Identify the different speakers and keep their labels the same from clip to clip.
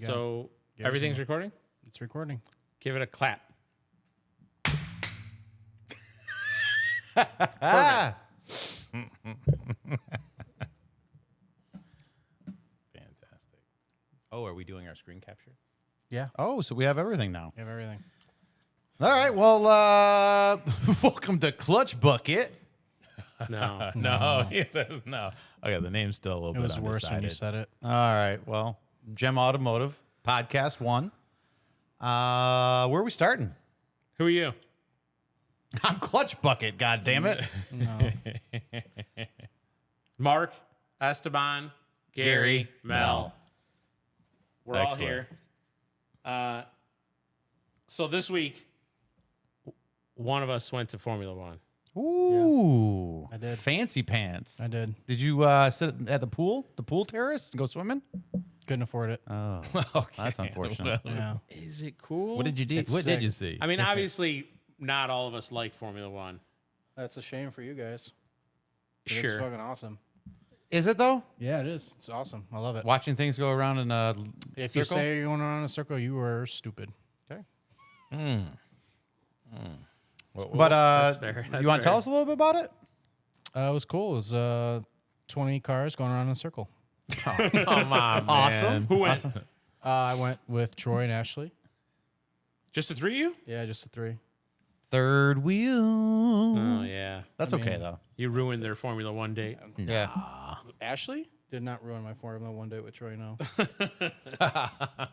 Speaker 1: So
Speaker 2: Garrison.
Speaker 1: everything's recording?
Speaker 2: It's recording.
Speaker 1: Give it a clap.
Speaker 3: Ah.
Speaker 4: Fantastic. Oh, are we doing our screen capture?
Speaker 2: Yeah,
Speaker 3: Oh, so we have everything now.
Speaker 2: we have everything.
Speaker 3: All right. Well, welcome to Clutch Bucket.
Speaker 1: No.
Speaker 4: No, he says no. Okay, the name's still a little
Speaker 2: It
Speaker 4: bit
Speaker 2: was worse when you
Speaker 4: undecided.
Speaker 2: said it.
Speaker 3: All right. Well, Gem Automotive Podcast 1. Where are we starting?
Speaker 1: Who are you?
Speaker 3: I'm Clutch Bucket, God damn it.
Speaker 2: No.
Speaker 1: Mark, Esteban, Gary, Mel. We're all
Speaker 4: Excellent.
Speaker 1: here. So this week, one of us went to Formula One.
Speaker 3: Ooh.
Speaker 2: I did.
Speaker 3: Fancy pants.
Speaker 2: I did.
Speaker 3: Did you sit at the pool terrace and go swimming?
Speaker 2: Couldn't afford it.
Speaker 3: Oh,
Speaker 4: Okay.
Speaker 3: that's unfortunate.
Speaker 2: Yeah.
Speaker 1: Is it cool?
Speaker 4: What did you do?
Speaker 2: It's
Speaker 4: What did
Speaker 2: sick.
Speaker 4: you see?
Speaker 1: I mean, obviously, not all of us like Formula One.
Speaker 2: That's a shame for you guys. It's
Speaker 1: Sure.
Speaker 2: fucking awesome.
Speaker 3: Is it though?
Speaker 2: Yeah, it is. It's awesome. I love it.
Speaker 3: Watching things go around in a
Speaker 2: If
Speaker 3: circle?
Speaker 2: you say you're going around in a circle, you are stupid.
Speaker 3: Okay.
Speaker 4: What-
Speaker 3: But
Speaker 1: That's fair. That's
Speaker 3: you want to tell
Speaker 1: fair.
Speaker 3: us a little bit about it?
Speaker 2: It was cool. It was 20 cars going around in a circle.
Speaker 4: Come on,
Speaker 3: Awesome.
Speaker 4: man.
Speaker 1: Who went?
Speaker 3: Awesome.
Speaker 2: I went with Troy and Ashley.
Speaker 1: Just the three of you?
Speaker 2: Yeah, just the three.
Speaker 3: Third wheel.
Speaker 1: Oh, yeah.
Speaker 3: That's
Speaker 2: I mean-
Speaker 3: okay though.
Speaker 1: You ruined their Formula One date.
Speaker 3: Yeah.
Speaker 2: Ashley did not ruin my Formula One date with Troy. No.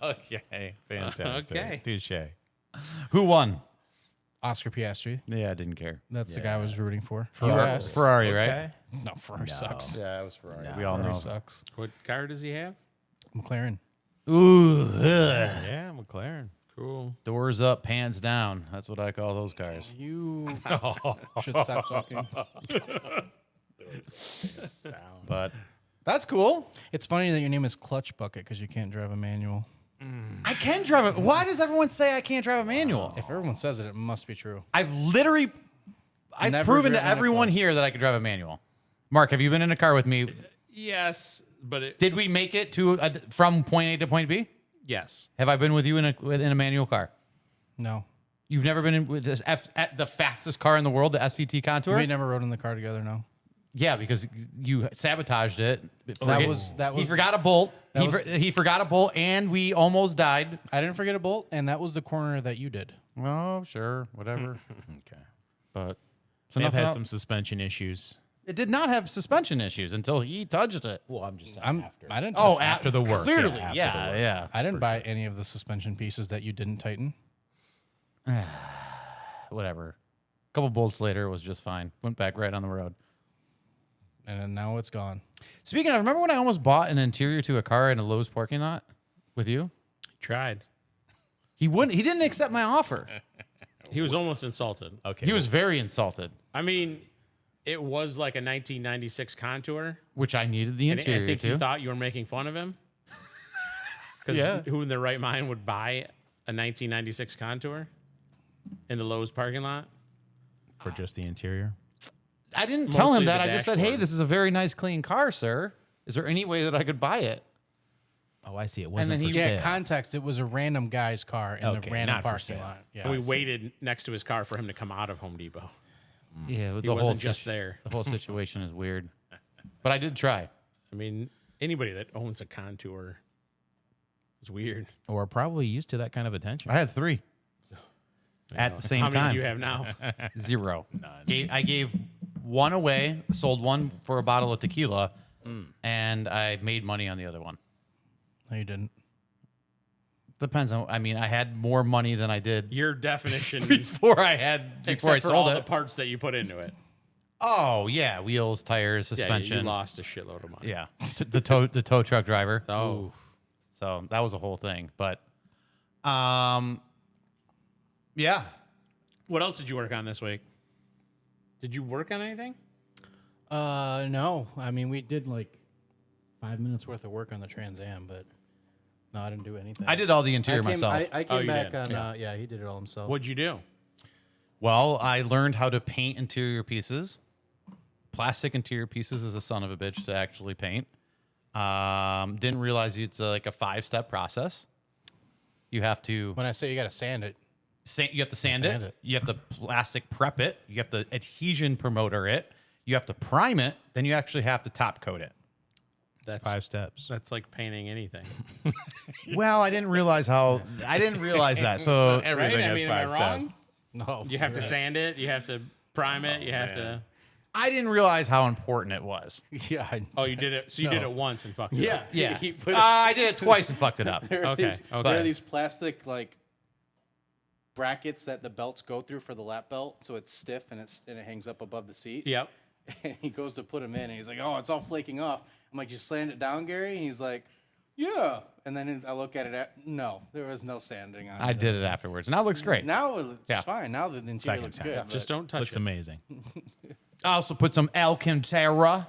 Speaker 4: Okay, fantastic.
Speaker 1: Okay.
Speaker 4: Touche.
Speaker 3: Who won?
Speaker 2: Oscar Piastri.
Speaker 3: Yeah, I didn't care.
Speaker 2: That's the guy I was rooting for.
Speaker 3: Ferrari, right?
Speaker 4: Okay.
Speaker 2: No, Ferrari sucks.
Speaker 3: Yeah, it was Ferrari.
Speaker 4: No.
Speaker 3: We all
Speaker 2: Ferrari
Speaker 3: know.
Speaker 2: sucks.
Speaker 1: What car does he have?
Speaker 2: McLaren.
Speaker 3: Ooh, ugh.
Speaker 4: Yeah, McLaren.
Speaker 1: Cool.
Speaker 3: Doors up, pants down. That's what I call those cars.
Speaker 2: You should stop talking.
Speaker 3: But that's cool.
Speaker 2: It's funny that your name is Clutch Bucket because you can't drive a manual.
Speaker 3: I can drive it. Why does everyone say I can't drive a manual?
Speaker 2: If everyone says it, it must be true.
Speaker 3: I've
Speaker 2: Never
Speaker 3: proven to
Speaker 2: driven a
Speaker 3: everyone
Speaker 2: clutch.
Speaker 3: here that I can drive a manual. Mark, have you been in a car with me?
Speaker 1: Yes, but it,
Speaker 3: Did we make it from point A to point B?
Speaker 1: yes.
Speaker 3: Have I been with you in a manual car?
Speaker 2: No.
Speaker 3: You've never been in with this at the fastest car in the world, the SVT Contour?
Speaker 2: We never rode in the car together, no.
Speaker 3: Yeah, because you sabotaged it.
Speaker 2: That
Speaker 3: He
Speaker 2: was
Speaker 3: forgot a bolt.
Speaker 2: that
Speaker 3: He forgot a bolt, and we almost died.
Speaker 2: I didn't forget a bolt, and that was the corner that you did.
Speaker 3: Oh, sure, whatever.
Speaker 4: Okay.
Speaker 3: But
Speaker 4: May have
Speaker 3: nothing
Speaker 4: had
Speaker 3: else-
Speaker 4: some suspension issues.
Speaker 3: It did not have suspension issues until he touched it.
Speaker 4: Well, I'm just
Speaker 2: I didn't
Speaker 3: Oh,
Speaker 4: after the work.
Speaker 3: Clearly,
Speaker 4: Yeah, after
Speaker 3: yeah,
Speaker 4: the work.
Speaker 3: yeah.
Speaker 2: I didn't buy any of the suspension pieces that you didn't tighten.
Speaker 3: Whatever. A couple bolts later, it was just fine. Went back right on the road.
Speaker 2: And then now it's gone.
Speaker 3: Speaking of, remember when I almost bought an interior to a car in a Lowe's parking lot with you?
Speaker 1: Tried.
Speaker 3: He wouldn't. He didn't accept my offer.
Speaker 1: He was almost insulted.
Speaker 4: Okay.
Speaker 3: He was very insulted,
Speaker 1: I mean, it was like a 1996 Contour.
Speaker 3: which I needed the
Speaker 1: And I
Speaker 3: interior
Speaker 1: think he
Speaker 3: to.
Speaker 1: thought you were making fun of him. Because
Speaker 3: Yeah.
Speaker 1: who in their right mind would buy a 1996 Contour in the Lowe's parking lot?
Speaker 4: for just the interior.
Speaker 3: I didn't tell him
Speaker 1: Mostly
Speaker 3: that.
Speaker 1: the
Speaker 3: I just said, "Hey,
Speaker 1: dashboard.
Speaker 3: this is a very nice, clean car, sir. Is there any way that I could buy it?"
Speaker 4: Oh, I see. It wasn't
Speaker 3: then
Speaker 4: for
Speaker 3: he-
Speaker 2: Yeah,
Speaker 4: sale.
Speaker 2: context. It was a random guy's car in
Speaker 4: Okay,
Speaker 2: the random
Speaker 4: not for
Speaker 2: parking
Speaker 4: sale.
Speaker 2: lot. Yeah.
Speaker 1: And we waited next to his car for him to come out of Home Depot.
Speaker 3: Yeah,
Speaker 1: He wasn't just there.
Speaker 3: The whole situation is weird, but I did try.
Speaker 1: I mean, anybody that owns a Contour is weird.
Speaker 4: Or probably used to that kind of attention.
Speaker 3: I had 3 at the same
Speaker 1: How many
Speaker 3: time.
Speaker 1: do you have now?
Speaker 3: 0. I gave 1 away, sold 1 for a bottle of tequila, and I made money on the other one.
Speaker 2: No, you didn't.
Speaker 3: Depends on. I mean, I had more money than I did
Speaker 1: Your definition,
Speaker 3: before I
Speaker 1: except for
Speaker 3: sold
Speaker 1: all
Speaker 3: it.
Speaker 1: the parts that you put into it.
Speaker 3: Oh yeah, wheels, tires,
Speaker 1: Yeah,
Speaker 3: suspension.
Speaker 1: you lost a shitload of money.
Speaker 3: Yeah, the tow truck driver.
Speaker 1: Oh,
Speaker 3: So that was a whole thing. But, yeah,
Speaker 1: what else did you work on this week? Did you work on anything?
Speaker 2: No. I mean, we did like 5 minutes worth of work on the Trans Am, but no, I didn't do anything.
Speaker 3: I did all the interior myself.
Speaker 2: I
Speaker 1: Oh,
Speaker 2: came
Speaker 1: you
Speaker 2: back
Speaker 1: did?
Speaker 2: on. Yeah, he did it all himself.
Speaker 1: What'd you do?
Speaker 3: Well, I learned how to paint interior pieces. Plastic interior pieces is a son of a bitch to actually paint. Didn't realize it's like a 5-step process. You have to
Speaker 2: When I say you got to sand it,
Speaker 3: you have to sand
Speaker 2: Sand
Speaker 3: it.
Speaker 2: it.
Speaker 3: You have to plastic prep it. You have to adhesion promoter it. You have to prime it. Then you actually have to top coat it.
Speaker 1: That's
Speaker 4: 5 steps.
Speaker 1: That's like painting anything.
Speaker 3: Well, I didn't realize that. So
Speaker 4: Everything
Speaker 1: Right? I
Speaker 4: has
Speaker 1: mean, am I
Speaker 4: 5
Speaker 1: wrong?
Speaker 4: steps.
Speaker 2: no,
Speaker 1: You have to sand it. You have to prime it. You have
Speaker 4: man.
Speaker 1: to.
Speaker 3: I didn't realize how important it was.
Speaker 2: Yeah.
Speaker 1: Oh, you did it. So you did
Speaker 2: No.
Speaker 1: it once and fucked it
Speaker 2: Yeah.
Speaker 1: up.
Speaker 3: Yeah,
Speaker 2: He put
Speaker 3: I did it twice and fucked it up.
Speaker 2: There are
Speaker 1: Okay,
Speaker 2: these,
Speaker 1: okay.
Speaker 2: There are these plastic like brackets that the belts go through for the lap belt, so it's stiff and it hangs up above the seat.
Speaker 1: Yep.
Speaker 2: And he goes to put them in, and he's like, "Oh, it's all flaking off." I'm like, "You sand it down, Gary?" And he's like, "Yeah." And then I look at it. No, there was no sanding on it.
Speaker 3: I did it afterwards. Now it looks great.
Speaker 2: Now it's
Speaker 3: Yeah.
Speaker 2: fine. Now the interior
Speaker 4: Second
Speaker 2: looks
Speaker 4: time.
Speaker 2: good.
Speaker 4: Yeah.
Speaker 1: Just
Speaker 2: but
Speaker 1: don't touch
Speaker 4: Looks
Speaker 1: it.
Speaker 4: amazing.
Speaker 3: I also put some Alcantara.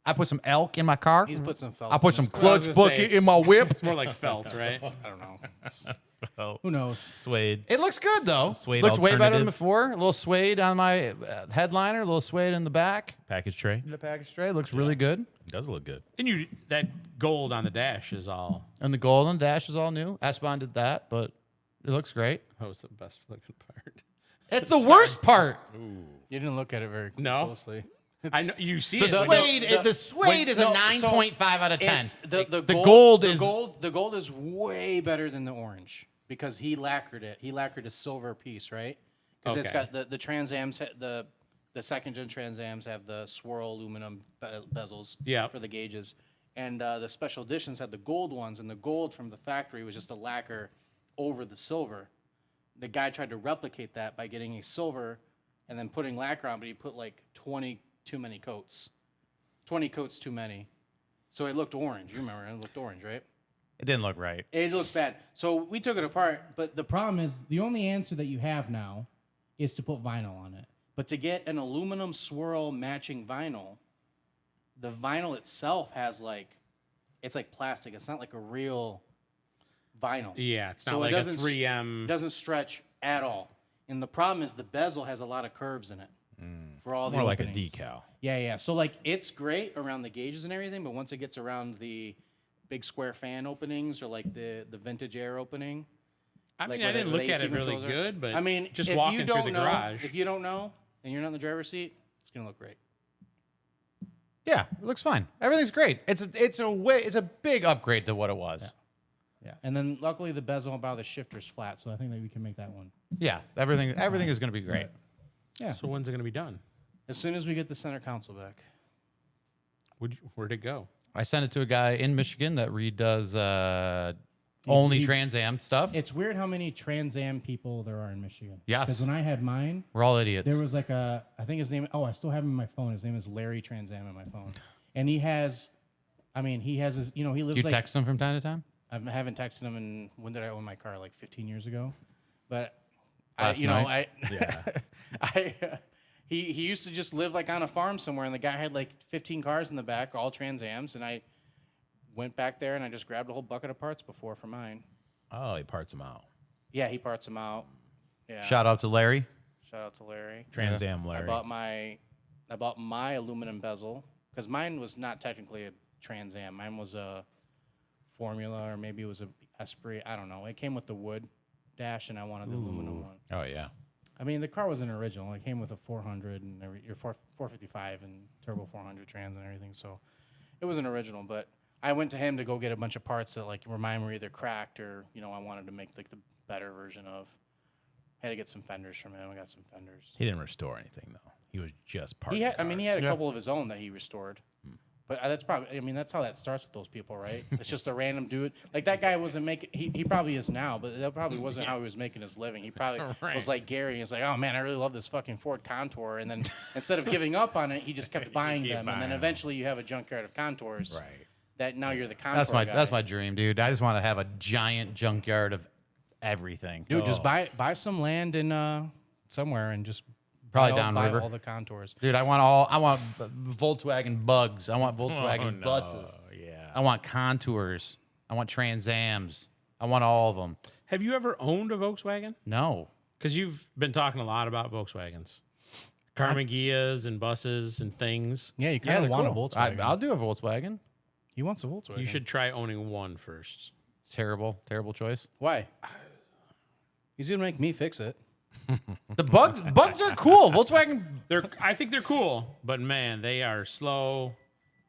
Speaker 3: I put some elk in my car.
Speaker 2: he's put some felt.
Speaker 3: I put
Speaker 2: in
Speaker 3: some
Speaker 2: his-
Speaker 1: Well, I was
Speaker 3: clutch
Speaker 1: gonna say,
Speaker 3: bucket in my whip.
Speaker 1: It's more like felt, right?
Speaker 2: I don't know.
Speaker 4: Oh,
Speaker 2: Who knows?
Speaker 4: suede.
Speaker 3: It looks good though.
Speaker 4: Suede
Speaker 3: Looked way better than
Speaker 4: alternative.
Speaker 3: before. A little suede on my headliner. A little suede in the back.
Speaker 4: Package tray.
Speaker 3: The package tray looks really good.
Speaker 4: It does look good.
Speaker 1: And you that gold on the dash is all.
Speaker 3: And the golden dash is all new. Esteban did that, but it looks great.
Speaker 1: That was the best looking part.
Speaker 3: It's the worst part.
Speaker 2: You didn't look at it very
Speaker 1: No.
Speaker 2: closely.
Speaker 1: I know you see
Speaker 3: The
Speaker 1: it. but
Speaker 3: suede,
Speaker 2: the-
Speaker 3: the suede is a
Speaker 2: no,
Speaker 3: 9.5 out of 10.
Speaker 2: It's the
Speaker 3: gold
Speaker 2: the
Speaker 3: is
Speaker 2: the gold is way better than the orange because he lacquered it. He lacquered a silver piece, right? Because it's
Speaker 1: Okay.
Speaker 2: got the Trans Ams, the second gen Trans Ams have the swirl aluminum bezels
Speaker 1: Yeah.
Speaker 2: for the gauges, and the special editions had the gold ones, and the gold from the factory was just a lacquer over the silver. The guy tried to replicate that by getting a silver and then putting lacquer on, but he put like 20 too many coats. 20 coats too many. So it looked orange. You remember, it looked orange, right?
Speaker 3: It didn't look right.
Speaker 2: It looked bad. So we took it apart, but the
Speaker 5: Problem is, the only answer that you have now is to put vinyl on it.
Speaker 2: but to get an aluminum swirl matching vinyl, the vinyl itself has like, it's like plastic. It's not like a real vinyl.
Speaker 1: Yeah, it's not
Speaker 2: So it
Speaker 1: like a
Speaker 2: doesn't s-
Speaker 1: 3M.
Speaker 2: It doesn't stretch at all. And the problem is the bezel has a lot of curves in it for all the
Speaker 4: More like a
Speaker 2: openings.
Speaker 4: decal.
Speaker 2: Yeah. So like it's great around the gauges and everything, but once it gets around the big square fan openings or like the vintage air opening,
Speaker 1: I
Speaker 2: like
Speaker 1: mean, I
Speaker 2: where
Speaker 1: didn't
Speaker 2: the
Speaker 1: look at
Speaker 2: AC
Speaker 1: it really
Speaker 2: controls are.
Speaker 1: good, but
Speaker 2: I mean,
Speaker 1: just
Speaker 2: if
Speaker 1: walking
Speaker 2: you
Speaker 1: through
Speaker 2: don't
Speaker 1: the
Speaker 2: know,
Speaker 1: garage.
Speaker 2: if you don't know and you're not in the driver's seat, it's gonna look great.
Speaker 3: Yeah, it looks fine. Everything's great. It's a big upgrade to what it was.
Speaker 5: Yeah. And then luckily the bezel about the shifter's flat, so I think that we can make that one.
Speaker 3: Yeah, everything is going to be great.
Speaker 5: Yeah.
Speaker 1: So when's it going to be done?
Speaker 2: As soon as we get the center console back.
Speaker 1: Where'd it go?
Speaker 3: I sent it to a guy in Michigan that redoes only
Speaker 5: he-
Speaker 3: Trans Am stuff.
Speaker 5: It's weird how many Trans Am people there are in Michigan.
Speaker 3: Yes.
Speaker 5: Because when I had mine,
Speaker 3: We're all idiots.
Speaker 5: there was like I think his name, I still have him on my phone. His name is Larry Trans Am on my phone. And he has his, he lives
Speaker 3: you
Speaker 5: like,
Speaker 3: text him from time to time?
Speaker 2: I haven't texted him in when did I own my car? Like 15 years ago. But
Speaker 3: Last night?
Speaker 2: he used to just live like on a farm somewhere, and the guy had like 15 cars in the back, all Trans Ams, and I went back there and I just grabbed a whole bucket of parts before for mine.
Speaker 4: Oh, he parts them out.
Speaker 2: Yeah, he parts them out. Yeah.
Speaker 3: Shout out to Larry.
Speaker 2: Shout out to Larry.
Speaker 4: Trans Am
Speaker 2: I
Speaker 4: Larry.
Speaker 2: bought my aluminum bezel because mine was not technically a Trans Am. Mine was a Formula, or maybe it was a Esprit. I don't know. It came with the wood dash, and I wanted the aluminum one.
Speaker 4: Oh, yeah.
Speaker 5: I mean, the car wasn't original. It came with a 400 and your 455 and turbo 400 trans and everything. So
Speaker 2: It wasn't original, but I went to him to go get a bunch of parts that like remind me were either cracked or I wanted to make like the better version of. Had to get some fenders from him. I got some fenders.
Speaker 4: He didn't restore anything, though. He was just parting
Speaker 2: He had a
Speaker 3: Yeah.
Speaker 2: couple of his own that he restored. But that's probably, that's how that starts with those people, right? It's just a random dude. Like that guy wasn't making, he probably is now, but that probably wasn't how he was making his living. He probably was like Gary. He's like, oh man, I really love this fucking Ford Contour. And then instead of giving up on it, he just kept buying them. And then eventually you have a junkyard of Contours.
Speaker 4: Right.
Speaker 2: That now you're the Contour guy.
Speaker 3: That's my dream, dude. I just want to have a giant junkyard of everything.
Speaker 2: Dude, just buy some land in somewhere and just
Speaker 3: Probably
Speaker 2: buy
Speaker 3: downriver.
Speaker 2: all the Contours.
Speaker 3: Dude, I want Volkswagen Bugs. I want Volkswagen Butzes.
Speaker 4: Yeah.
Speaker 3: I want Contours. I want Trans Ams. I want all of them.
Speaker 1: Have you ever owned a Volkswagen?
Speaker 3: No.
Speaker 1: Because you've been talking a lot about Volkswagens. Carmen Gias and buses and things.
Speaker 5: Yeah, you
Speaker 3: Yeah,
Speaker 5: kind of
Speaker 3: they're
Speaker 5: want
Speaker 3: cool.
Speaker 5: a Volkswagen.
Speaker 3: I'll do a Volkswagen.
Speaker 5: He wants a Volkswagen.
Speaker 1: You should try owning one first.
Speaker 3: Terrible choice.
Speaker 5: Why? He's gonna make me fix it.
Speaker 3: The bugs are cool. Volkswagen.
Speaker 1: I think they're cool, but man, they are slow,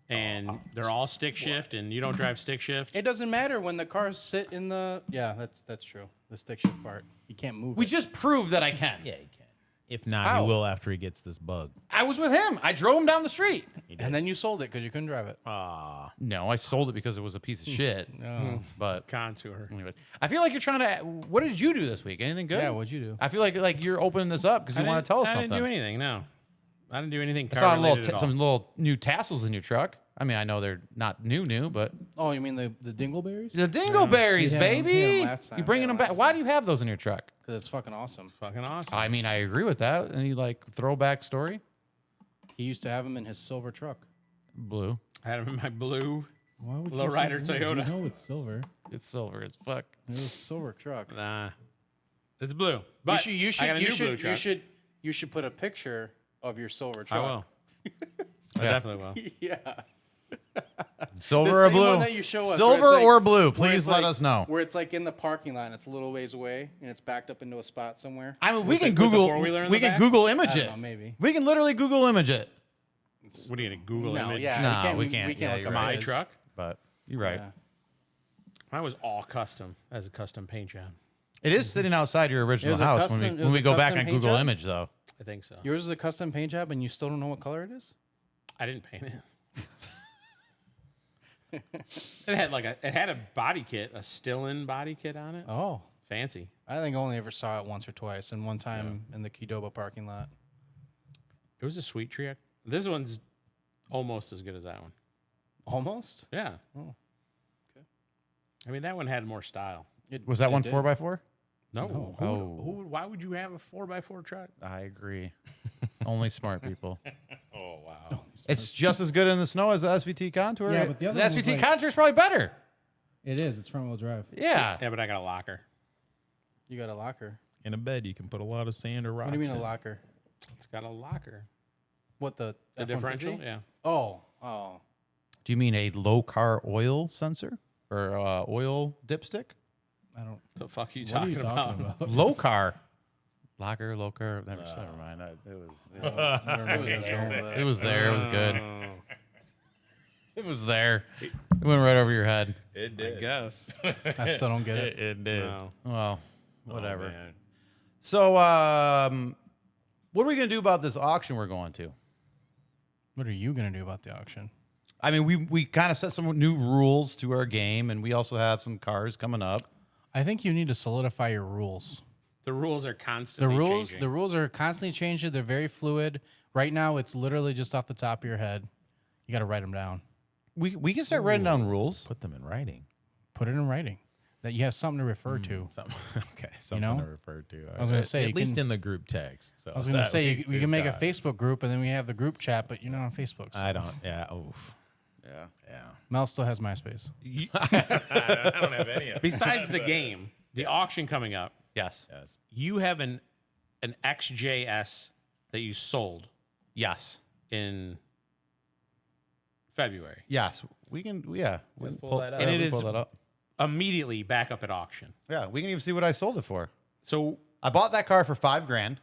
Speaker 1: and they're all stick shift, and you don't drive stick shift.
Speaker 5: It doesn't matter when the cars sit in the. Yeah, that's true. The stick shift part, you can't move.
Speaker 3: We
Speaker 5: it.
Speaker 3: just proved that I can.
Speaker 4: Yeah, you can. If not,
Speaker 5: How?
Speaker 4: he will after he gets this bug.
Speaker 3: I was with him. I drove him down the street.
Speaker 5: And then you sold it because you couldn't drive it.
Speaker 3: No, I sold it because it was a piece of shit. But
Speaker 1: Contour.
Speaker 3: anyways, I feel like you're trying to. What did you do this week? Anything good?
Speaker 5: Yeah, what'd you do?
Speaker 3: I feel like you're opening this up because you want to tell us
Speaker 1: I
Speaker 3: something.
Speaker 1: didn't do anything. No, I didn't do anything.
Speaker 3: I saw
Speaker 1: car-related at all.
Speaker 3: some little new tassels in your truck. I mean, I know they're not new, but
Speaker 5: Oh, you mean the dingleberries?
Speaker 3: the dingleberries,
Speaker 5: We had 'em
Speaker 3: baby.
Speaker 5: last time.
Speaker 3: You bringing them back? Why do you have those in your truck?
Speaker 5: Because it's fucking awesome.
Speaker 1: Fucking awesome.
Speaker 3: I mean, I agree with that. Any like throwback story?
Speaker 5: He used to have them in his silver truck.
Speaker 3: Blue.
Speaker 1: I had him in my blue.
Speaker 5: Why would
Speaker 1: Lowrider Toyota.
Speaker 5: No, it's silver.
Speaker 3: It's silver as fuck.
Speaker 5: It was a silver truck.
Speaker 1: Nah, it's blue. But
Speaker 5: you should,
Speaker 1: I got a
Speaker 5: you
Speaker 1: new
Speaker 5: should,
Speaker 1: blue truck.
Speaker 5: you should put a picture of your silver
Speaker 1: I
Speaker 5: truck.
Speaker 1: will. I definitely will.
Speaker 5: Yeah.
Speaker 3: Silver
Speaker 5: The
Speaker 3: or
Speaker 5: same
Speaker 3: blue?
Speaker 5: one that you show us, where
Speaker 3: Silver
Speaker 5: it's like-
Speaker 3: or blue?
Speaker 5: where
Speaker 3: Please
Speaker 5: it's
Speaker 3: let
Speaker 5: like-
Speaker 3: us know.
Speaker 5: Where it's like in the parking lot, and it's a little ways away, and it's backed up into a spot somewhere.
Speaker 3: I mean, we can
Speaker 1: with the
Speaker 3: Google.
Speaker 1: four-wheeler in
Speaker 3: We
Speaker 1: the
Speaker 3: can
Speaker 1: back?
Speaker 3: Google image
Speaker 5: I don't
Speaker 3: it.
Speaker 5: know, maybe.
Speaker 3: We can literally Google image it.
Speaker 1: What are you gonna Google
Speaker 5: No,
Speaker 1: image?
Speaker 5: yeah,
Speaker 3: Nah,
Speaker 5: we
Speaker 3: we
Speaker 5: can't.
Speaker 3: can't.
Speaker 5: We can't
Speaker 3: Yeah,
Speaker 5: look
Speaker 3: you're
Speaker 5: up
Speaker 3: right.
Speaker 1: My
Speaker 5: his.
Speaker 1: truck.
Speaker 3: But you're right.
Speaker 5: Yeah.
Speaker 1: Mine was all custom as a custom paint job.
Speaker 3: It is sitting outside your original
Speaker 5: was a
Speaker 3: house
Speaker 5: custom-
Speaker 3: when
Speaker 5: it
Speaker 3: we
Speaker 5: was
Speaker 3: when we
Speaker 5: a
Speaker 3: go back
Speaker 5: custom
Speaker 3: on
Speaker 5: paint
Speaker 3: Google
Speaker 5: job?
Speaker 3: Image though.
Speaker 1: I think so.
Speaker 5: Yours is a custom paint job, and you still don't know what color it is.
Speaker 1: I didn't paint it. It had a body kit, a still-in body kit on it.
Speaker 5: Oh,
Speaker 1: Fancy.
Speaker 5: I think I only ever saw it once or twice, and one time in the Qdoba parking lot.
Speaker 1: It was a sweet tree. This one's almost as good as that one.
Speaker 5: Almost.
Speaker 1: Yeah.
Speaker 5: Oh, okay.
Speaker 1: I mean, that one had more style.
Speaker 3: Was that one
Speaker 5: did.
Speaker 3: 4x4?
Speaker 1: No.
Speaker 3: Oh.
Speaker 1: Why would you have a 4x4 truck?
Speaker 3: I agree. Only smart people.
Speaker 1: Oh, wow.
Speaker 3: It's just as good in the snow as the SVT Contour.
Speaker 5: Yeah, but the other one was
Speaker 3: SVT
Speaker 5: like-
Speaker 3: Contour is probably better.
Speaker 5: It is. It's front wheel drive.
Speaker 3: Yeah.
Speaker 1: Yeah, but I got a locker.
Speaker 5: You got a locker.
Speaker 4: In a bed, you can put a lot of sand or rocks.
Speaker 5: What do you mean a
Speaker 4: in.
Speaker 5: locker?
Speaker 1: It's got a locker.
Speaker 5: What the
Speaker 1: The
Speaker 5: F-150?
Speaker 1: differential? Yeah.
Speaker 5: Oh.
Speaker 3: Do you mean a low car oil sensor or oil dipstick?
Speaker 5: I don't.
Speaker 1: The fuck you
Speaker 5: What are
Speaker 1: talking,
Speaker 5: you
Speaker 1: about?
Speaker 5: talking about?
Speaker 3: Low car. Locker, low car. Never mind. It was.
Speaker 5: I don't know where you're going with that.
Speaker 3: It was there. It was good. It was there. It went right over your head.
Speaker 4: It did.
Speaker 1: I guess.
Speaker 5: I still don't get it.
Speaker 4: It did.
Speaker 1: No.
Speaker 3: Well, whatever.
Speaker 4: man.
Speaker 3: So, what are we gonna do about this auction we're going to?
Speaker 5: What are you gonna do about the auction?
Speaker 3: I mean, we kind of set some new rules to our game, and we also have some cars coming up.
Speaker 5: I think you need to solidify your rules.
Speaker 1: The rules are
Speaker 5: The
Speaker 1: constantly
Speaker 5: rules,
Speaker 1: changing.
Speaker 5: the rules are constantly changing. They're very fluid. Right now, it's literally just off the top of your head. You got to write them down.
Speaker 3: We can start writing down rules.
Speaker 4: Put them in writing.
Speaker 5: Put it in writing. That you have something to refer to.
Speaker 4: Something, okay, something
Speaker 5: know?
Speaker 4: to refer to.
Speaker 5: I was gonna say, you
Speaker 4: at least
Speaker 5: can-
Speaker 4: in the group text. So
Speaker 5: I was going to
Speaker 4: that
Speaker 5: say we can make a
Speaker 4: God.
Speaker 5: Facebook group and then we have the group chat, but you're not on Facebook. So.
Speaker 4: I don't. Yeah. Oof.
Speaker 3: Yeah.
Speaker 4: Yeah.
Speaker 5: Mel still has MySpace.
Speaker 4: I don't have any of it.
Speaker 1: Besides the game, the auction coming up,
Speaker 3: Yes.
Speaker 4: Yes.
Speaker 1: you have an XJS that you sold
Speaker 3: Yes.
Speaker 1: in February.
Speaker 3: Yes. We can. Yeah.
Speaker 4: Let's pull that up.
Speaker 3: Yeah,
Speaker 1: And it
Speaker 3: we
Speaker 1: is-
Speaker 3: pull that up.
Speaker 1: Immediately back up at auction.
Speaker 3: Yeah. We can even see what I sold it for.
Speaker 1: So
Speaker 3: I bought that car for $5,000.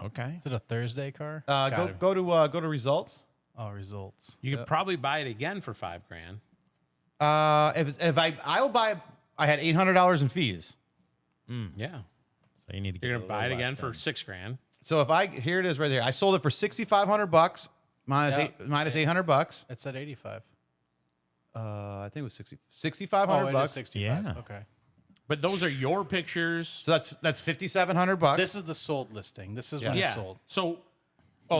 Speaker 4: Okay.
Speaker 5: Is it a Thursday car?
Speaker 3: Go to results.
Speaker 5: Oh, results.
Speaker 1: you could probably buy it again for $5,000.
Speaker 3: If I'll buy. I had $800 in fees.
Speaker 1: Yeah.
Speaker 4: So you need to.
Speaker 1: You're
Speaker 4: get
Speaker 1: gonna
Speaker 4: a
Speaker 1: buy it
Speaker 4: little
Speaker 1: again
Speaker 4: less
Speaker 1: for
Speaker 4: than-
Speaker 1: $6,000.
Speaker 3: So if here it is right there. I sold it for $6,500 minus
Speaker 5: Yeah.
Speaker 3: minus $800.
Speaker 5: It said 85.
Speaker 3: I think it was 60,
Speaker 5: Oh,
Speaker 3: $6,500
Speaker 5: it is
Speaker 3: bucks.
Speaker 5: 65.
Speaker 4: Yeah.
Speaker 5: Okay.
Speaker 1: But those are your pictures.
Speaker 3: So that's $5,700.
Speaker 5: This is the sold listing. This is when
Speaker 1: Yeah.
Speaker 5: it's sold.
Speaker 1: So,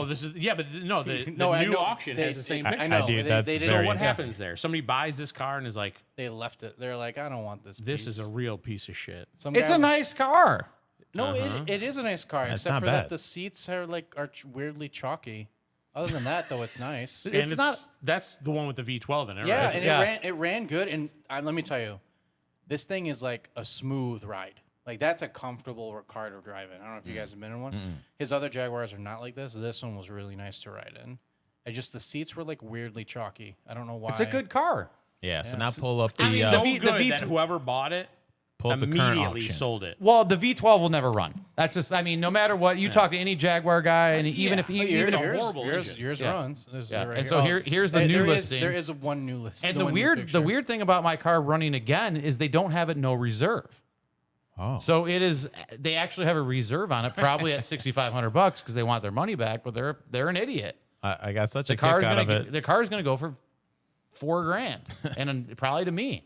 Speaker 1: this is but no, the
Speaker 5: No, I
Speaker 1: new
Speaker 5: know.
Speaker 1: auction has the same picture.
Speaker 5: I know.
Speaker 4: I do.
Speaker 5: They-
Speaker 4: That's
Speaker 5: they didn't-
Speaker 1: So
Speaker 4: very
Speaker 1: what
Speaker 4: interesting.
Speaker 1: happens there? Somebody buys this car and is like,
Speaker 5: They left it. They're like, I don't want this.
Speaker 1: "This is
Speaker 5: piece.
Speaker 1: a real piece of shit."
Speaker 5: Some
Speaker 3: It's
Speaker 5: guy
Speaker 3: a
Speaker 5: was-
Speaker 3: nice car.
Speaker 5: No, it is a nice car,
Speaker 4: That's
Speaker 5: except
Speaker 4: not
Speaker 5: for
Speaker 4: bad.
Speaker 5: that the seats are weirdly chalky. Other than that, though, it's nice.
Speaker 1: And
Speaker 3: It's not-
Speaker 1: That's the one with the V12 in it,
Speaker 5: Yeah,
Speaker 1: right?
Speaker 5: and
Speaker 3: Yeah.
Speaker 5: it ran good. And let me tell you, this thing is like a smooth ride.
Speaker 2: Like that's a comfortable car to drive in. I don't know if you guys have been in one. His other Jaguars are not like this. This one was really nice to ride in. And just the seats were like weirdly chalky. I don't know why.
Speaker 3: It's a good car.
Speaker 4: Yeah. So now pull up the
Speaker 1: It's
Speaker 3: mean,
Speaker 1: so
Speaker 3: the
Speaker 1: good
Speaker 3: V-
Speaker 1: that whoever bought it
Speaker 4: pull up the current
Speaker 1: immediately
Speaker 4: auction.
Speaker 1: sold it.
Speaker 3: Well, the V12 will never run. That's just, I mean, no matter what, you talk to any Jaguar guy, and even if
Speaker 2: Yours,
Speaker 3: even if
Speaker 1: horrible engine.
Speaker 2: yours
Speaker 3: Yeah.
Speaker 2: runs. This is
Speaker 3: Yeah.
Speaker 2: right
Speaker 3: And so here's the new
Speaker 2: there is-
Speaker 3: listing.
Speaker 2: there is one new listing.
Speaker 3: and the weird thing about my car running again is they don't have it no reserve.
Speaker 4: Oh.
Speaker 3: So it is, they actually have a reserve on it, probably at $6,500 because they want their money back, but they're an idiot.
Speaker 4: I got such
Speaker 3: The
Speaker 4: a kick
Speaker 3: car's
Speaker 4: out of
Speaker 3: gonna
Speaker 4: it.
Speaker 3: the car's gonna go for $4,000, and probably to me.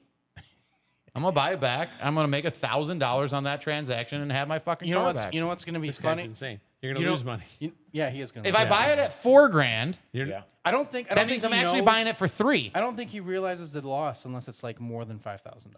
Speaker 3: I'm gonna buy it back. I'm gonna make $1,000 on that transaction and have my fucking
Speaker 2: You know
Speaker 3: car
Speaker 2: what's
Speaker 3: back.
Speaker 2: you know what's gonna be
Speaker 1: This guy's
Speaker 2: funny?
Speaker 1: insane. You're
Speaker 2: You
Speaker 1: gonna
Speaker 2: know-
Speaker 1: lose money.
Speaker 2: Yeah, he is gonna.
Speaker 3: If
Speaker 2: lose
Speaker 3: I buy
Speaker 2: money.
Speaker 3: it at $4,000,
Speaker 2: I don't think
Speaker 3: that means I'm actually buying it for $3,000.
Speaker 2: I don't think he realizes the loss unless it's like more than $5,000.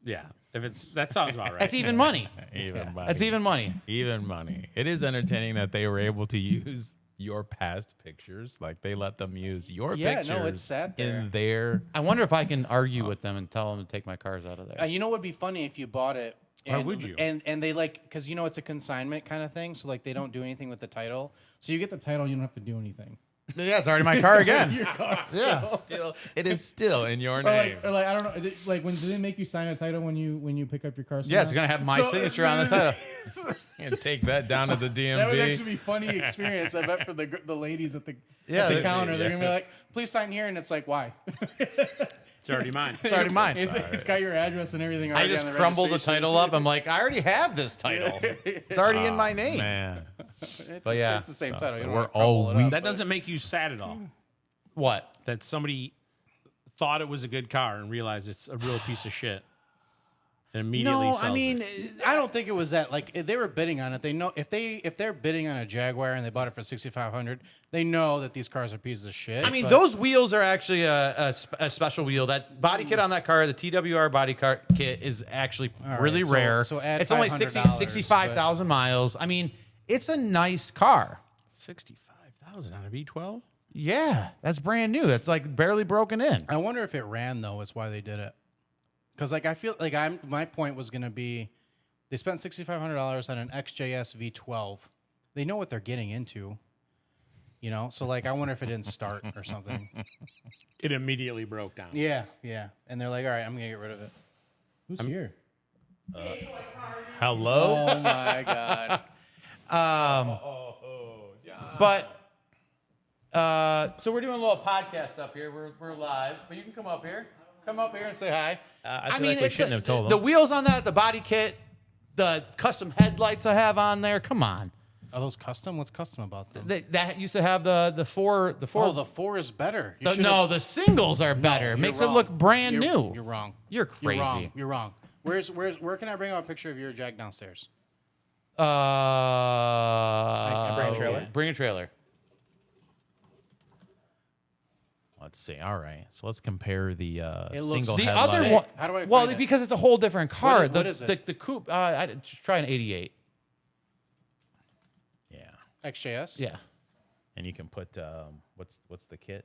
Speaker 1: Yeah, if it's that sounds about right.
Speaker 3: That's even money.
Speaker 4: Even money.
Speaker 3: That's even money.
Speaker 4: Even money. It is entertaining that they were able to use your past pictures. Like they let them use your
Speaker 2: Yeah, no,
Speaker 4: pictures
Speaker 2: it's sad there.
Speaker 4: in their.
Speaker 3: I wonder if I can argue with them and tell them to take my cars out of there.
Speaker 2: You know what would be funny if you bought it?
Speaker 1: Why
Speaker 2: And,
Speaker 1: would you?
Speaker 2: And they like because it's a consignment kind of thing, so like they don't do anything with the title.
Speaker 5: So you get the title, you don't have to do anything.
Speaker 3: Yeah, it's already my car again.
Speaker 5: Your car.
Speaker 3: Yeah.
Speaker 4: Still, it is still in your
Speaker 5: Or
Speaker 4: name.
Speaker 5: like I don't know. Like when do they make you sign a title when you pick up your car?
Speaker 3: Yeah, it's gonna have my
Speaker 5: So-
Speaker 3: signature on the title.
Speaker 4: And take that down to the DMV.
Speaker 5: That would actually be funny experience. I bet for the ladies at the
Speaker 3: Yeah,
Speaker 5: at the
Speaker 3: they-
Speaker 5: counter, they're gonna be like, "Please sign here," and it's like, "Why?"
Speaker 1: It's already mine.
Speaker 3: It's already mine.
Speaker 5: It's got your address and everything.
Speaker 3: I
Speaker 5: already
Speaker 3: just
Speaker 5: on the
Speaker 3: crumble the
Speaker 5: registration.
Speaker 3: title up. I'm like, I already have this title. It's already in my name.
Speaker 4: Man.
Speaker 3: But yeah.
Speaker 2: it's the same
Speaker 4: So-
Speaker 2: title.
Speaker 4: so
Speaker 2: You don't
Speaker 4: we're
Speaker 2: wanna crumble
Speaker 4: all
Speaker 2: it up,
Speaker 4: weak.
Speaker 1: That
Speaker 2: but-
Speaker 1: doesn't make you sad at all.
Speaker 3: What?
Speaker 1: That somebody thought it was a good car and realized it's a real piece of shit, and immediately sells it.
Speaker 2: I don't think it was that. Like if they were bidding on it, they know if they're bidding on a Jaguar and they bought it for $6,500, they know that these cars are pieces of shit.
Speaker 3: I mean,
Speaker 2: but-
Speaker 3: those wheels are actually a special wheel. That body kit on that car, the TWR body kit, is actually
Speaker 2: All
Speaker 3: really
Speaker 2: right, so-
Speaker 3: rare.
Speaker 2: so add
Speaker 3: it's only
Speaker 2: $500,
Speaker 3: 65,000 miles. I mean, it's a nice car.
Speaker 1: 65,000 on a V12.
Speaker 3: Yeah, that's brand new. That's like barely broken in.
Speaker 2: I wonder if it ran though. Is why they did it. Because like I feel like my point was gonna be, they spent $6,500 on an XJS V12. They know what they're getting into. You know, so like I wonder if it didn't start or something.
Speaker 1: It immediately broke down.
Speaker 2: Yeah, and they're like, all right, I'm gonna get rid of it.
Speaker 5: Who's here?
Speaker 4: Hello?
Speaker 2: Oh my god.
Speaker 3: But so we're doing a little podcast up here. We're live, but you can come up here. Come up here and say hi.
Speaker 4: I feel like we shouldn't have told
Speaker 3: the
Speaker 4: them.
Speaker 3: wheels on that, the body kit, the custom headlights I have on there. Come on.
Speaker 2: Are those custom? What's custom about them?
Speaker 3: That used to have the four.
Speaker 2: Oh, the 4 is better. You should've-
Speaker 3: No, the singles are
Speaker 2: No,
Speaker 3: better.
Speaker 2: you're
Speaker 3: Makes it
Speaker 2: wrong.
Speaker 3: look brand
Speaker 2: You're-
Speaker 3: new.
Speaker 2: You're wrong.
Speaker 3: You're crazy.
Speaker 2: You're wrong. You're wrong. Where can I bring up a picture of your Jag downstairs?
Speaker 3: Bring
Speaker 4: bring a trailer?
Speaker 3: Bring a trailer.
Speaker 4: Let's see. All right. So let's compare the
Speaker 2: looks
Speaker 4: single
Speaker 3: The
Speaker 2: Headlight.
Speaker 3: other
Speaker 2: Sick.
Speaker 3: one.
Speaker 2: How do I
Speaker 3: Well,
Speaker 2: find it?
Speaker 3: because it's a whole different car.
Speaker 2: What is it?
Speaker 3: The coupe. I just try an 88.
Speaker 4: Yeah.
Speaker 2: XJS?
Speaker 3: Yeah.
Speaker 4: And you can put what's the kit?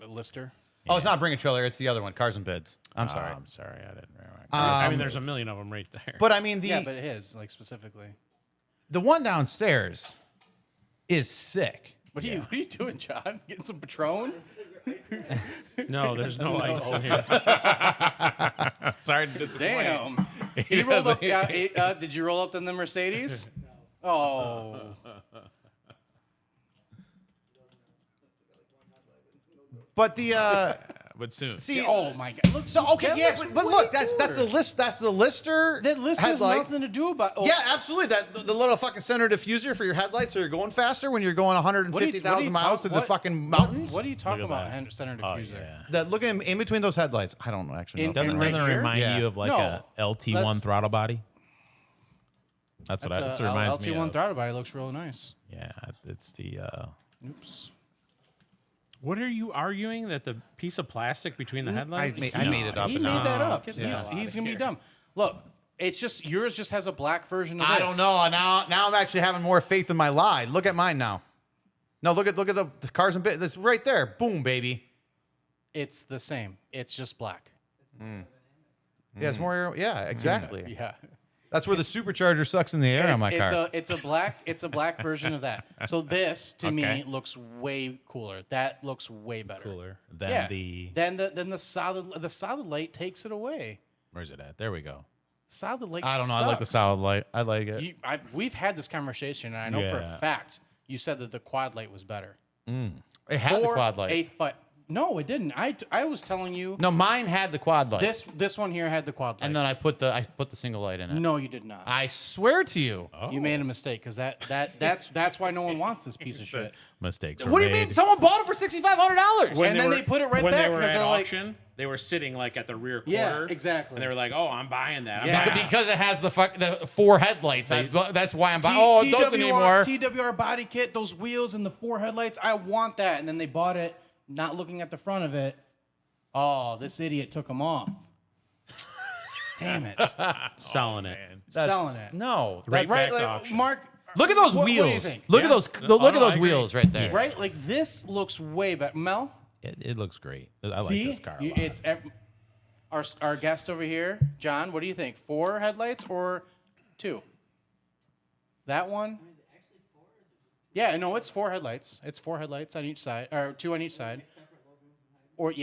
Speaker 2: A Lister?
Speaker 3: Oh, it's not Bring a Trailer. It's the other one, Cars and Bids. I'm sorry.
Speaker 4: I'm sorry. I didn't remember.
Speaker 1: I mean, there's a million of them right there.
Speaker 3: But I mean,
Speaker 2: Yeah, but his, like specifically.
Speaker 3: the one downstairs is sick.
Speaker 2: What are you doing, John? Getting some Patron?
Speaker 1: No, there's no ice in here.
Speaker 4: Sorry to disappoint.
Speaker 2: Damn. He rolled up. Did you roll up in the Mercedes? Oh.
Speaker 3: But the
Speaker 4: But soon.
Speaker 3: see,
Speaker 2: Oh my God. Look,
Speaker 3: so okay,
Speaker 2: that
Speaker 3: yeah,
Speaker 2: looks
Speaker 3: but
Speaker 2: way
Speaker 3: look, that's a
Speaker 2: cooler.
Speaker 3: list. That's the Lister.
Speaker 2: That list has
Speaker 3: headlight.
Speaker 2: nothing to do about. Oh,
Speaker 3: Yeah, absolutely. That the little fucking center diffuser for your headlights, so you're going faster when you're going 150,000 miles through the fucking mountains.
Speaker 2: What are you talking
Speaker 4: Look at
Speaker 2: about?
Speaker 4: that.
Speaker 2: Center
Speaker 4: Oh,
Speaker 2: diffuser.
Speaker 4: yeah.
Speaker 3: That look in between those headlights. I don't actually know.
Speaker 2: In-
Speaker 4: Doesn't
Speaker 2: right
Speaker 4: doesn't
Speaker 2: here?
Speaker 4: remind
Speaker 3: Yeah.
Speaker 4: you of like
Speaker 2: No.
Speaker 4: a LT1
Speaker 2: That's-
Speaker 4: throttle body? That's what
Speaker 2: That's
Speaker 4: it reminds me
Speaker 2: LT1
Speaker 4: of.
Speaker 2: throttle body looks real nice.
Speaker 4: Yeah, it's the
Speaker 2: Oops.
Speaker 1: What are you arguing that the piece of plastic between the headlights?
Speaker 3: I made it up.
Speaker 2: He
Speaker 3: and
Speaker 2: made
Speaker 3: down.
Speaker 2: that up.
Speaker 1: get the hell outta
Speaker 2: He's gonna be dumb. Look, it's just yours. Just has a black version of
Speaker 3: I
Speaker 2: this.
Speaker 3: don't know. Now I'm actually having more faith in my lie. Look at mine now. No, look at the Cars and Bits. That's right there. Boom, baby.
Speaker 2: It's the same. It's just black.
Speaker 3: Yeah, it's more. Yeah, exactly.
Speaker 2: Yeah.
Speaker 3: That's where the supercharger sucks in the air on my car.
Speaker 2: It's a black version of that. So this to
Speaker 4: Okay.
Speaker 2: me looks way cooler. That looks way better.
Speaker 4: Cooler than
Speaker 2: Yeah.
Speaker 4: the.
Speaker 2: Then the solid light takes it away.
Speaker 4: Where's it at? There we go.
Speaker 2: Solid light.
Speaker 3: I don't know. I like the
Speaker 2: sucks.
Speaker 3: solid light. I like it.
Speaker 2: We've had this conversation, and I know for
Speaker 4: Yeah.
Speaker 2: a fact you said that the quad light was better.
Speaker 3: It had the
Speaker 2: For
Speaker 3: quad light.
Speaker 2: a foot. No, it didn't. I was telling you
Speaker 3: No, mine had the quad light.
Speaker 2: this one here had the quad light.
Speaker 3: and then I put the single light in it.
Speaker 2: no, you did not.
Speaker 3: I swear to you.
Speaker 2: You made a mistake because that's why no one wants this piece of shit.
Speaker 4: Mistakes.
Speaker 3: What do you mean? Someone bought it for $6,500.
Speaker 2: And then they put it right
Speaker 1: when
Speaker 2: back
Speaker 1: they were
Speaker 2: because
Speaker 1: at
Speaker 2: they're like-
Speaker 1: auction. They were sitting like at the rear
Speaker 2: Yeah,
Speaker 1: quarter.
Speaker 2: exactly.
Speaker 1: And they were like, "Oh, I'm buying that." I'm
Speaker 2: Yeah.
Speaker 1: buying that."
Speaker 3: Because it has the 4 headlights. That's why I'm buying. Oh, it doesn't anymore.
Speaker 2: TWR body kit, those wheels and the 4 headlights. I want that. And then they bought it, not looking at the front of it. Oh, this idiot took them off. Damn it.
Speaker 1: selling it.
Speaker 2: Selling it.
Speaker 3: No.
Speaker 1: Right
Speaker 3: That's-
Speaker 1: back to
Speaker 2: like,
Speaker 1: auction.
Speaker 2: Mark,
Speaker 3: Look at those
Speaker 2: what do you
Speaker 3: wheels.
Speaker 2: think?
Speaker 3: Look at
Speaker 1: Yeah.
Speaker 3: those.
Speaker 1: No,
Speaker 3: Look at
Speaker 1: no,
Speaker 3: those
Speaker 1: I agree.
Speaker 3: wheels right there.
Speaker 2: right? Like this looks way better. Mel,
Speaker 4: It looks great. I like
Speaker 2: see,
Speaker 4: this car a
Speaker 2: You-
Speaker 4: lot.
Speaker 2: it's our guest over here, John. What do you think? 4 headlights or 2? That one. Yeah, no, it's 4 headlights. It's 4 headlights on each side, or 2 on each side. Or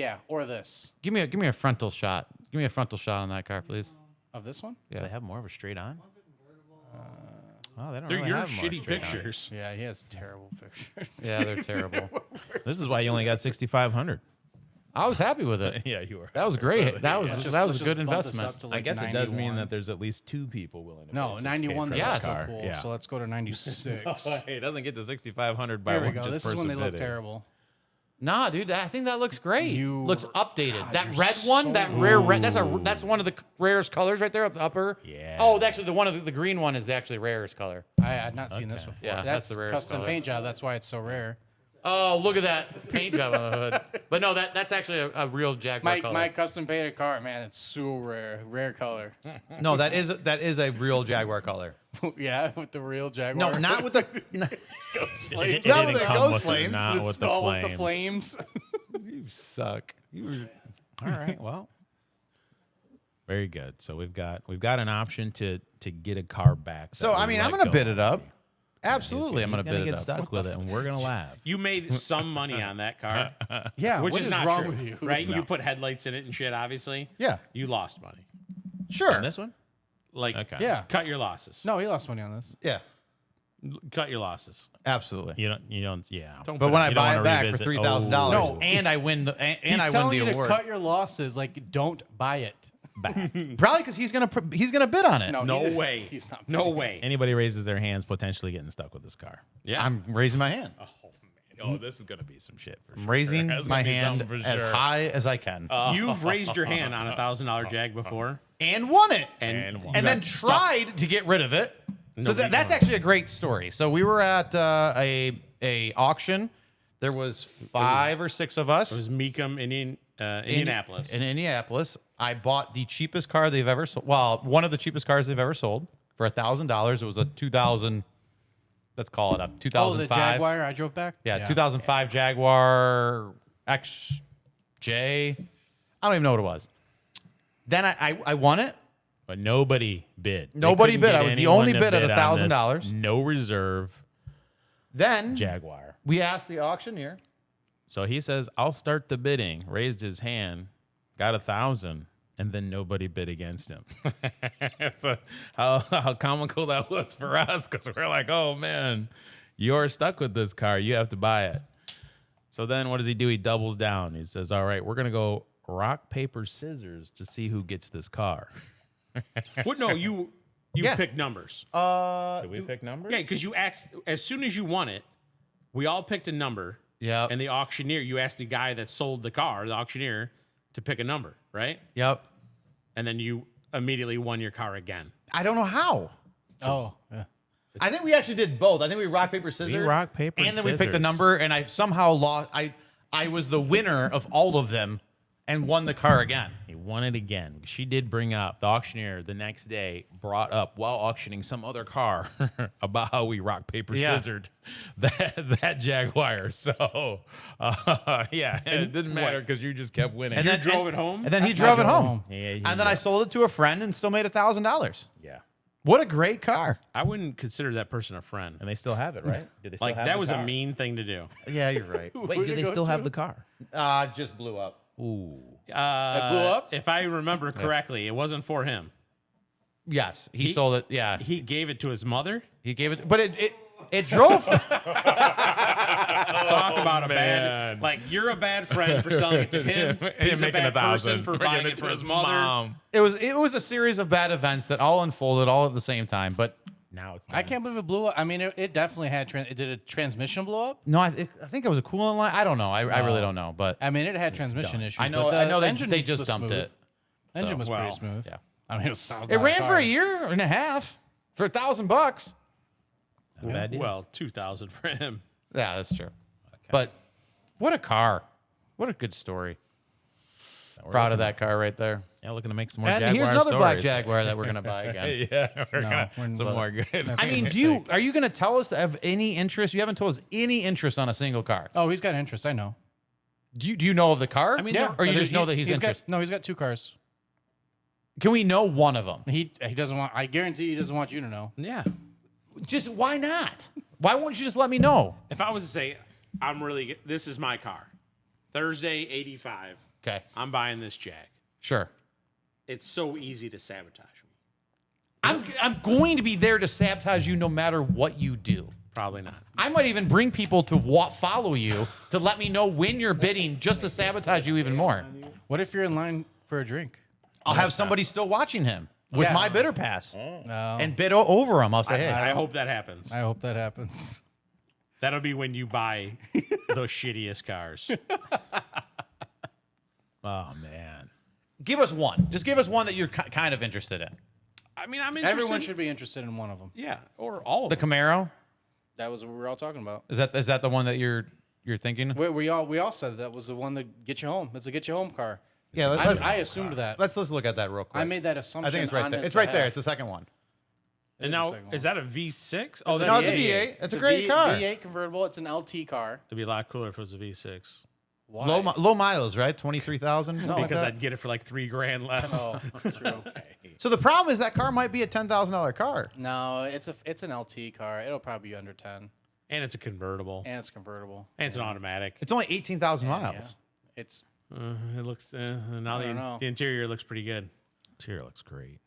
Speaker 2: this
Speaker 3: Give me a frontal shot. Give me a frontal shot on that car, please.
Speaker 2: of this one.
Speaker 4: Do they have more of a straight on? Oh, they don't
Speaker 1: They're
Speaker 4: really
Speaker 1: your
Speaker 4: have more
Speaker 1: shitty
Speaker 4: straight on.
Speaker 1: pictures.
Speaker 2: Yeah, he has terrible pictures.
Speaker 3: Yeah, they're terrible.
Speaker 4: This is why you only got 6,500.
Speaker 3: I was happy with it.
Speaker 4: Yeah, you were.
Speaker 3: That was great. That was
Speaker 2: Let's
Speaker 3: a
Speaker 2: just
Speaker 3: good
Speaker 2: bump this
Speaker 3: investment.
Speaker 2: up to,
Speaker 4: I
Speaker 2: like,
Speaker 4: guess it does mean
Speaker 2: 91.
Speaker 4: that there's at least 2 people willing to
Speaker 2: No,
Speaker 4: pay 6K
Speaker 2: 91
Speaker 4: for
Speaker 2: is
Speaker 3: Yes.
Speaker 4: this
Speaker 2: so
Speaker 4: car.
Speaker 2: cool.
Speaker 4: Yeah.
Speaker 2: So let's go to 96.
Speaker 4: Hey, it doesn't get to 6,500 by
Speaker 2: There we
Speaker 4: one
Speaker 2: go.
Speaker 4: just
Speaker 2: This is
Speaker 4: person
Speaker 2: when they look
Speaker 4: bidding.
Speaker 2: terrible.
Speaker 3: Nah, dude, I think that looks great.
Speaker 2: You-
Speaker 3: looks updated.
Speaker 2: God,
Speaker 3: that
Speaker 2: you're
Speaker 3: red one,
Speaker 2: so
Speaker 3: that rare red, that's one of the rarest colors right there up the upper.
Speaker 4: Yeah.
Speaker 3: Oh, actually, the green one is the actually rarest color.
Speaker 2: I had not seen this before.
Speaker 3: Yeah, that's the rarest
Speaker 2: custom
Speaker 3: color.
Speaker 2: paint job. That's why it's so rare.
Speaker 3: Oh, look at that paint job on the hood. But no, that's actually a real Jaguar color.
Speaker 2: My custom painted car, man, it's so rare color.
Speaker 6: No, that is a real Jaguar color.
Speaker 2: Yeah, with the real Jaguar.
Speaker 6: No, not with the.
Speaker 2: Ghost
Speaker 4: It,
Speaker 2: flames.
Speaker 4: it
Speaker 6: Not
Speaker 4: didn't
Speaker 6: with the
Speaker 4: come
Speaker 6: ghost
Speaker 4: with
Speaker 6: flames.
Speaker 4: Not
Speaker 2: The
Speaker 4: with
Speaker 2: skull
Speaker 4: the
Speaker 2: with the
Speaker 4: flames.
Speaker 2: flames.
Speaker 6: You suck.
Speaker 4: All right. Well, very good. So we've got an option to get a car back.
Speaker 6: So
Speaker 4: that
Speaker 6: I
Speaker 4: we
Speaker 6: mean, I'm
Speaker 4: let
Speaker 6: gonna
Speaker 4: go
Speaker 6: bid it
Speaker 4: of.
Speaker 6: up. Absolutely, I'm gonna
Speaker 4: He's
Speaker 6: bid it
Speaker 4: get
Speaker 6: up.
Speaker 4: stuck with it, and we're gonna laugh.
Speaker 1: You made some money on that car,
Speaker 2: Yeah,
Speaker 1: which
Speaker 2: what
Speaker 1: is
Speaker 2: is
Speaker 1: not
Speaker 2: wrong
Speaker 1: true,
Speaker 2: with you?
Speaker 1: right? You put headlights in it and shit. Obviously,
Speaker 6: Yeah,
Speaker 1: you lost money.
Speaker 6: sure.
Speaker 4: On this one?
Speaker 1: Like,
Speaker 4: Okay.
Speaker 2: Yeah.
Speaker 1: cut your losses.
Speaker 2: No, he lost money on this.
Speaker 6: Yeah,
Speaker 1: Cut your losses.
Speaker 6: absolutely.
Speaker 4: You don't. Yeah.
Speaker 1: Don't
Speaker 6: But
Speaker 1: put
Speaker 6: when
Speaker 1: it-
Speaker 6: I
Speaker 4: You don't
Speaker 6: buy
Speaker 4: wanna
Speaker 6: it back for
Speaker 4: revisit-
Speaker 6: $3,000
Speaker 2: No.
Speaker 6: and I win the
Speaker 2: He's
Speaker 6: I win
Speaker 2: telling
Speaker 6: the
Speaker 2: you
Speaker 6: award,
Speaker 2: to cut your losses. Like, don't buy it.
Speaker 4: back.
Speaker 6: probably because he's gonna bid on it.
Speaker 2: No,
Speaker 1: no
Speaker 2: he-
Speaker 1: way.
Speaker 2: He's not.
Speaker 1: No way.
Speaker 4: Anybody raises their hands, potentially getting stuck with this car.
Speaker 1: Yeah.
Speaker 6: I'm raising my hand.
Speaker 4: Oh, this is gonna be some shit. For sure.
Speaker 6: I'm raising
Speaker 4: That's
Speaker 6: my
Speaker 4: gonna be
Speaker 6: hand
Speaker 4: something for
Speaker 6: as
Speaker 4: sure.
Speaker 6: high as I can
Speaker 1: You've raised your hand on $1,000 Jag before,
Speaker 6: and won it.
Speaker 1: and
Speaker 4: won.
Speaker 6: And then
Speaker 1: got stuck.
Speaker 6: tried to get rid of it. So
Speaker 1: Nobody
Speaker 6: that's
Speaker 1: won.
Speaker 6: actually a great story. So we were at a auction. There was 5 or 6 of us
Speaker 1: It was Mecum, Indianapolis.
Speaker 6: in Indianapolis. I bought the cheapest car they've ever sold. Well, one of the cheapest cars they've ever sold for $1,000. It was a 2000. Let's call it a 2005.
Speaker 2: Oh, the Jaguar I drove back.
Speaker 6: Yeah, 2005 Jaguar XJ. I don't even know what it was. Then I won it.
Speaker 4: But nobody bid. They
Speaker 6: Nobody
Speaker 4: couldn't
Speaker 6: bid.
Speaker 4: get
Speaker 6: I was the
Speaker 4: anyone
Speaker 6: only
Speaker 4: to
Speaker 6: bid at
Speaker 4: on this.
Speaker 6: $1,000.
Speaker 4: No reserve.
Speaker 6: Then
Speaker 4: Jaguar.
Speaker 6: we asked the auctioneer.
Speaker 4: So he says, "I'll start the bidding." Raised his hand, got 1,000, and then nobody bid against him. So how comical that was for us, because we're like, "Oh man, you're stuck with this car. You have to buy it." So then what does he do? He doubles down. He says, "All right, we're gonna go rock paper scissors to see who gets this car."
Speaker 1: What? No, you
Speaker 6: Yeah.
Speaker 1: picked numbers.
Speaker 4: Did we pick numbers?
Speaker 1: Yeah, because you asked as soon as you won it, we all picked a number.
Speaker 6: Yep.
Speaker 1: And the auctioneer, you asked the guy that sold the car, the auctioneer, to pick a number, right?
Speaker 6: Yep.
Speaker 1: And then you immediately won your car again.
Speaker 6: I don't know how.
Speaker 2: Oh, yeah.
Speaker 6: I think we actually did both. I think we rock paper scissors.
Speaker 4: rock, paper,
Speaker 6: and then we picked a
Speaker 4: scissors.
Speaker 6: number, and I somehow lost. I was the winner of all of them, and won the car again.
Speaker 4: He won it again. She did bring up, the auctioneer the next day brought up while auctioning some other car about how we rock, paper,
Speaker 6: Yeah.
Speaker 4: scissored that Jaguar. So, yeah, it didn't matter because you just kept winning.
Speaker 6: And then
Speaker 1: drove it home?
Speaker 6: And then he
Speaker 2: That's
Speaker 6: drove
Speaker 2: why
Speaker 6: it
Speaker 2: I drove
Speaker 6: home.
Speaker 2: home.
Speaker 4: Yeah,
Speaker 6: And then I sold it to a friend and still made $1,000.
Speaker 4: yeah.
Speaker 6: What a great car.
Speaker 1: I wouldn't consider that person a friend.
Speaker 4: And they still have it, right? Do they still
Speaker 1: Like
Speaker 4: have
Speaker 1: that
Speaker 4: the
Speaker 1: was
Speaker 4: car?
Speaker 1: a mean thing to do.
Speaker 6: Yeah, you're right.
Speaker 4: Wait, do they still have the car?
Speaker 6: Just blew up.
Speaker 4: Ooh.
Speaker 2: It blew up?
Speaker 1: If I remember correctly, it wasn't for him.
Speaker 6: Yes, he sold it. Yeah,
Speaker 1: He gave it to his mother.
Speaker 6: he gave it, but it drove.
Speaker 1: Talk about a bad,
Speaker 4: man.
Speaker 1: like you're a bad friend for selling it to him. He's a
Speaker 4: making
Speaker 1: bad person for buying
Speaker 4: Giving
Speaker 1: it for his mother.
Speaker 4: mom.
Speaker 6: It was a series of bad events that all unfolded all at the same time. But
Speaker 4: Now it's
Speaker 2: I can't believe it blew up. I mean, it definitely had. Did a transmission blow up?
Speaker 6: no, I think it was a coolant line. I don't know. I really don't know. But
Speaker 2: I mean, it had transmission issues.
Speaker 6: I know.
Speaker 2: but the
Speaker 6: I know
Speaker 2: engine
Speaker 6: they just
Speaker 2: was
Speaker 6: dumped
Speaker 2: smooth.
Speaker 6: it.
Speaker 2: Engine was
Speaker 1: well,
Speaker 2: pretty smooth.
Speaker 6: yeah.
Speaker 2: I mean, it was $1,000
Speaker 6: It ran for
Speaker 2: car.
Speaker 6: a year and a half for $1,000.
Speaker 4: bad deal.
Speaker 1: Well, 2,000 for him.
Speaker 6: Yeah, that's true. But what a car! What a good story. Proud of that car right there.
Speaker 4: Yeah, looking to make some more
Speaker 6: And
Speaker 4: Jaguar
Speaker 6: here's another black
Speaker 4: stories.
Speaker 6: Jaguar that we're gonna buy again.
Speaker 4: Yeah, we're
Speaker 2: No,
Speaker 4: gonna
Speaker 2: we're-
Speaker 4: some
Speaker 2: but
Speaker 4: more good.
Speaker 2: that's-
Speaker 6: I mean, are you gonna tell us to have any interest? You haven't told us any interest on a single car.
Speaker 2: Oh, he's got interest. I know.
Speaker 6: Do you know of the car?
Speaker 1: I mean,
Speaker 2: Yeah.
Speaker 6: or you
Speaker 2: There's-
Speaker 6: just know that he's
Speaker 2: got,
Speaker 6: interested?
Speaker 2: no, he's got 2 cars.
Speaker 6: Can we know one of them?
Speaker 2: He doesn't want. I guarantee he doesn't want you to know.
Speaker 1: Yeah.
Speaker 6: Just why not? Why won't you just let me know?
Speaker 1: If I was to say, this is my car. Thursday, 85.
Speaker 6: Okay,
Speaker 1: I'm buying this Jag.
Speaker 6: sure.
Speaker 1: It's so easy to sabotage me.
Speaker 6: I'm going to be there to sabotage you no matter what you do.
Speaker 1: Probably not.
Speaker 6: I might even bring people to follow you to let me know when you're bidding just to sabotage you even more.
Speaker 2: What if you're in line for a drink?
Speaker 6: I'll have somebody still watching him with
Speaker 2: Yeah.
Speaker 6: my bidder pass
Speaker 2: No.
Speaker 6: and bid over him. I'll say, hey,
Speaker 1: I hope that happens.
Speaker 2: I hope that happens.
Speaker 1: That'll be when you buy those shittiest cars.
Speaker 4: Oh man.
Speaker 6: give us one. Just give us one that you're kind of interested in.
Speaker 1: I mean, I'm interested.
Speaker 2: Everyone should be interested in one of them.
Speaker 1: Yeah, or all of
Speaker 6: The
Speaker 1: them.
Speaker 6: Camaro?
Speaker 2: That was what we were all talking about.
Speaker 6: Is that the one that you're thinking?
Speaker 2: We all said that was the one that get you home. It's a get you home car.
Speaker 6: Yeah, let's
Speaker 2: I assumed that.
Speaker 6: let's look at that real quick.
Speaker 2: I made that assumption.
Speaker 6: I think it's right
Speaker 2: on
Speaker 6: there.
Speaker 2: his
Speaker 6: It's right there.
Speaker 2: behalf.
Speaker 6: It's the second one.
Speaker 1: And
Speaker 2: It
Speaker 1: now,
Speaker 2: the second
Speaker 1: is
Speaker 2: one.
Speaker 1: that a V6?
Speaker 2: Oh,
Speaker 6: No, it's a V8. It's a great car.
Speaker 2: V8 convertible. It's an LT car.
Speaker 1: It'd be a lot cooler if it was a V6.
Speaker 2: Why?
Speaker 6: Low miles, right? 23,000. something like
Speaker 1: Because
Speaker 6: that.
Speaker 1: I'd get it for like $3,000 less.
Speaker 2: Oh, true.
Speaker 6: So the problem is that car might be a $10,000 car.
Speaker 2: No, it's an LT car. It'll probably be under 10,
Speaker 1: And it's a convertible.
Speaker 2: and it's convertible.
Speaker 1: And it's an automatic.
Speaker 6: It's only 18,000 miles.
Speaker 2: Yeah. It's
Speaker 1: It looks, now
Speaker 2: don't know.
Speaker 1: the interior looks pretty good.
Speaker 4: Interior looks great.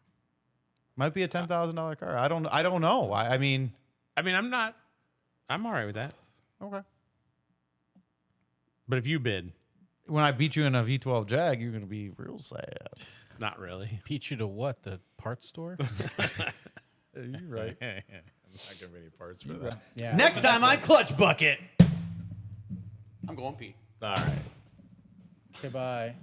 Speaker 6: Might be a $10,000 car. I don't know. I mean,
Speaker 1: I mean, I'm all right with that.
Speaker 6: okay.
Speaker 1: But if you bid,
Speaker 6: When I beat you in a V12 Jag, you're gonna be real sad.
Speaker 1: not really.
Speaker 2: beat you to what? The parts store?
Speaker 6: You're right.
Speaker 4: I'm not gonna be any parts for that.
Speaker 2: Yeah.
Speaker 6: Next time I clutch bucket. I'm going pee.
Speaker 4: All right.
Speaker 2: Okay, bye.